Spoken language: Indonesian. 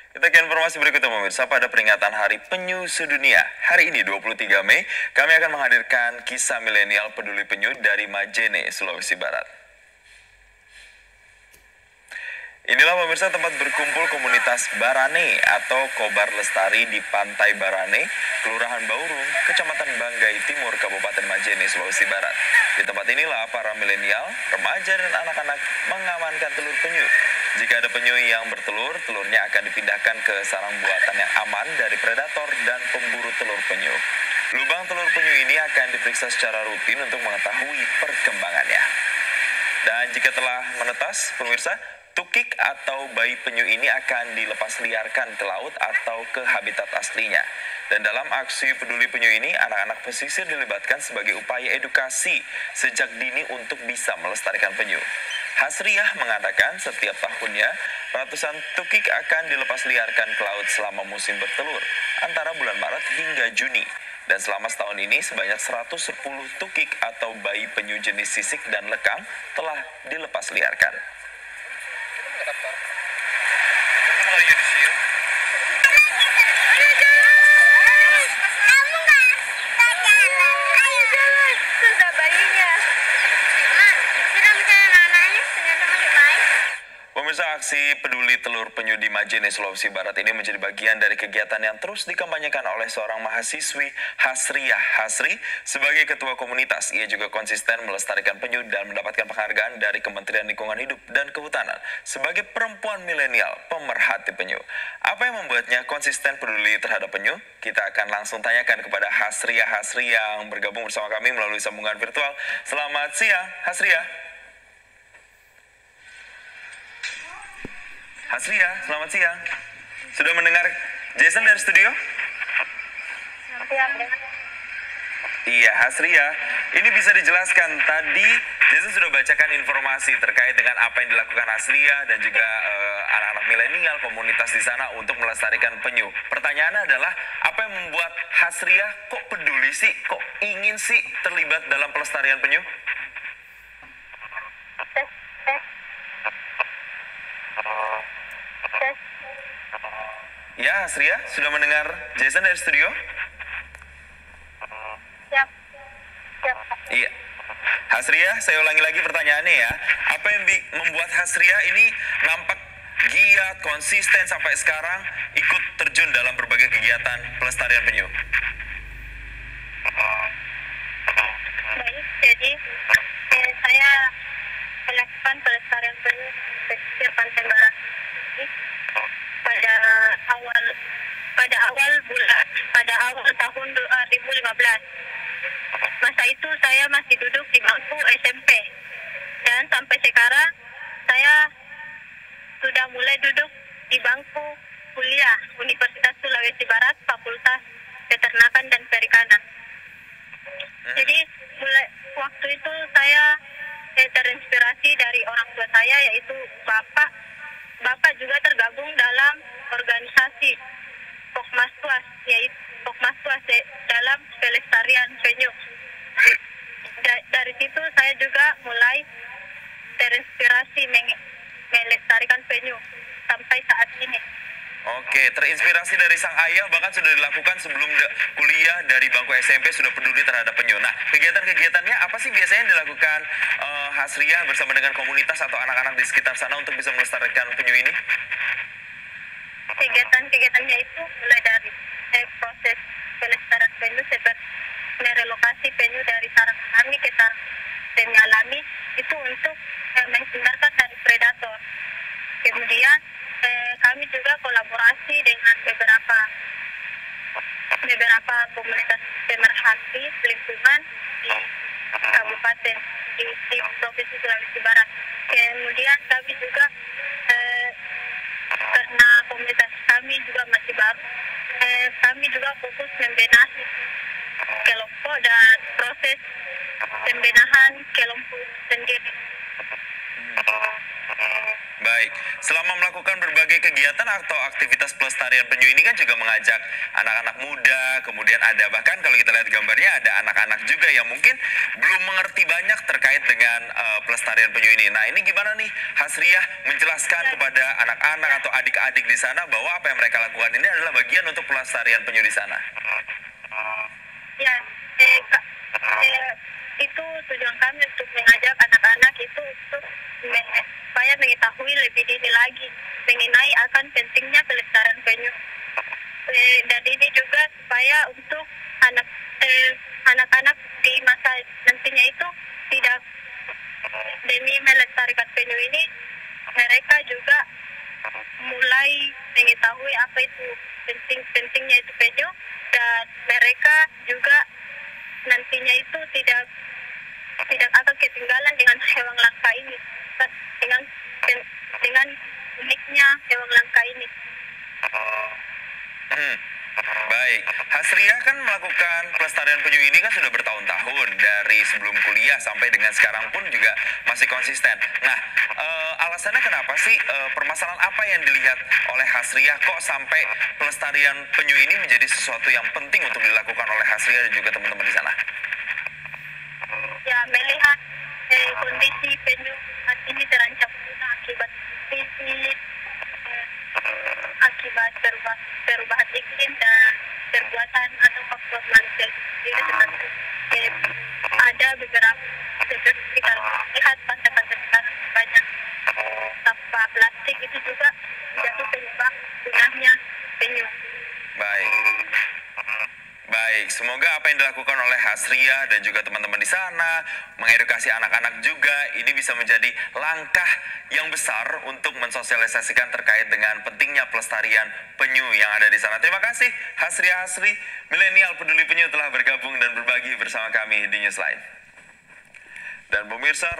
Kita ke informasi berikutnya pemirsa. Pada peringatan Hari Penyu Sedunia, hari ini 23 Mei, kami akan menghadirkan kisah milenial peduli penyu dari Majene, Sulawesi Barat. Inilah pemirsa tempat berkumpul komunitas Barane atau Kobar Lestari di Pantai Barane, Kelurahan Baurung, Kecamatan Banggai Timur, Kabupaten Majene, Sulawesi Barat. Di tempat inilah para milenial, remaja, dan anak-anak mengamankan telur penyu. Jika ada penyu yang bertelur, telurnya akan dipindahkan ke sarang buatan yang aman dari predator dan pemburu telur penyu. Lubang telur penyu ini akan diperiksa secara rutin untuk mengetahui perkembangannya. Dan jika telah menetas, pemirsa, tukik atau bayi penyu ini akan dilepas liarkan ke laut atau ke habitat aslinya. Dan dalam aksi peduli penyu ini, anak-anak pesisir dilibatkan sebagai upaya edukasi sejak dini untuk bisa melestarikan penyu. Hasriah mengatakan setiap tahunnya ratusan tukik akan dilepas liarkan ke laut selama musim bertelur antara bulan Maret hingga Juni. Dan selama setahun ini sebanyak 110 tukik atau bayi penyu jenis sisik dan lekang telah dilepas liarkan. Pemirsa, aksi peduli telur penyu di Majene, Sulawesi Barat ini menjadi bagian dari kegiatan yang terus dikampanyekan oleh seorang mahasiswi, Hasriah Hasri. Sebagai ketua komunitas, ia juga konsisten melestarikan penyu dan mendapatkan penghargaan dari Kementerian Lingkungan Hidup dan Kehutanan sebagai perempuan milenial pemerhati penyu. Apa yang membuatnya konsisten peduli terhadap penyu? Kita akan langsung tanyakan kepada Hasriah Hasri yang bergabung bersama kami melalui sambungan virtual. Selamat siang, Hasriah. Hasriah, selamat siang. Sudah mendengar Jason dari studio? Selamat siang. Iya, Hasriah. Ini bisa dijelaskan, tadi Jason sudah bacakan informasi terkait dengan apa yang dilakukan Hasriah dan juga anak-anak milenial komunitas di sana untuk melestarikan penyu. Pertanyaannya adalah, apa yang membuat Hasriah kok peduli sih, kok ingin sih terlibat dalam pelestarian penyu? Ya, Hasriah, sudah mendengar Jason dari studio? Siap. Iya. Hasriah, saya ulangi lagi pertanyaannya ya. Apa yang membuat Hasriah ini nampak giat, konsisten sampai sekarang ikut terjun dalam berbagai kegiatan pelestarian penyu? Baik, jadi saya melakukan pelestarian penyu pesisir Pantai Barat ini pada awal tahun 2015. Masa itu saya masih duduk di bangku SMP, dan sampai sekarang saya sudah mulai duduk di bangku kuliah Universitas Sulawesi Barat, Fakultas Peternakan dan Perikanan. Jadi mulai waktu itu saya terinspirasi dari orang tua saya, yaitu bapak juga tergabung dalam organisasi Pokmaswas, yaitu Pokmaswas dalam pelestarian penyu. Dari situ saya juga mulai terinspirasi melestarikan penyu sampai saat ini. Oke, terinspirasi dari sang ayah, bahkan sudah dilakukan sebelum kuliah dari bangku SMP sudah peduli terhadap penyu. Nah, kegiatan-kegiatannya apa sih biasanya yang dilakukan Hasriah bersama dengan komunitas atau anak-anak di sekitar sana untuk bisa melestarikan penyu ini? Kegiatan-kegiatannya itu mulai dari proses pelestarian penyu seperti merelokasi penyu dari sarang alami ke sarang semi alami, itu untuk menghindarkan dari predator. Kemudian kami juga kolaborasi dengan beberapa komunitas pemerhati lingkungan di kabupaten di provinsi Sulawesi Barat. Kemudian kami juga karena komunitas kami juga masih baru, kami juga fokus membenahi kelompok dan proses pembenahan kelompok sendiri. Baik, selama melakukan berbagai kegiatan atau aktivitas pelestarian penyu ini kan juga mengajak anak-anak muda, kemudian ada bahkan kalau kita lihat gambarnya ada anak-anak juga yang mungkin belum mengerti banyak terkait dengan pelestarian penyu ini. Nah, ini gimana nih Hasriah menjelaskan kepada anak-anak atau adik-adik di sana bahwa apa yang mereka lakukan ini adalah bagian untuk pelestarian penyu di sana? Ya, itu tujuan kami untuk mengajak anak-anak itu untuk supaya mengetahui lebih dini lagi mengenai akan pentingnya pelestarian penyu. Dan ini juga supaya untuk anak-anak di masa nantinya itu tidak demi melestarikan penyu ini, mereka juga mulai mengetahui apa itu pentingnya itu penyu, dan mereka juga nantinya itu tidak akan ketinggalan dengan hewan langka ini, dengan uniknya hewan langka ini. Baik, Hasriah kan melakukan pelestarian penyu ini kan sudah bertahun-tahun, dari sebelum kuliah sampai dengan sekarang pun juga masih konsisten. Nah, alasannya kenapa sih, permasalahan apa yang dilihat oleh Hasriah kok sampai pelestarian penyu ini menjadi sesuatu yang penting untuk dilakukan oleh Hasriah dan juga teman-teman di sana? Ya, melihat kondisi penyu saat ini terancam punah akibat krisis, akibat perubahan iklim dan perbuatan atau faktor manusia sendiri, seperti ada beberapa seperti kita lihat pantai-pantai sekarang banyak sampah plastik, itu juga menjadi penyebab punahnya penyu. Baik, semoga apa yang dilakukan oleh Hasriah dan juga teman-teman di sana, mengedukasi anak-anak juga, ini bisa menjadi langkah yang besar untuk mensosialisasikan terkait dengan pentingnya pelestarian penyu yang ada di sana. Terima kasih Hasriah Hasri, milenial peduli penyu, telah bergabung dan berbagi bersama kami di Newsline. Dan pemirsa,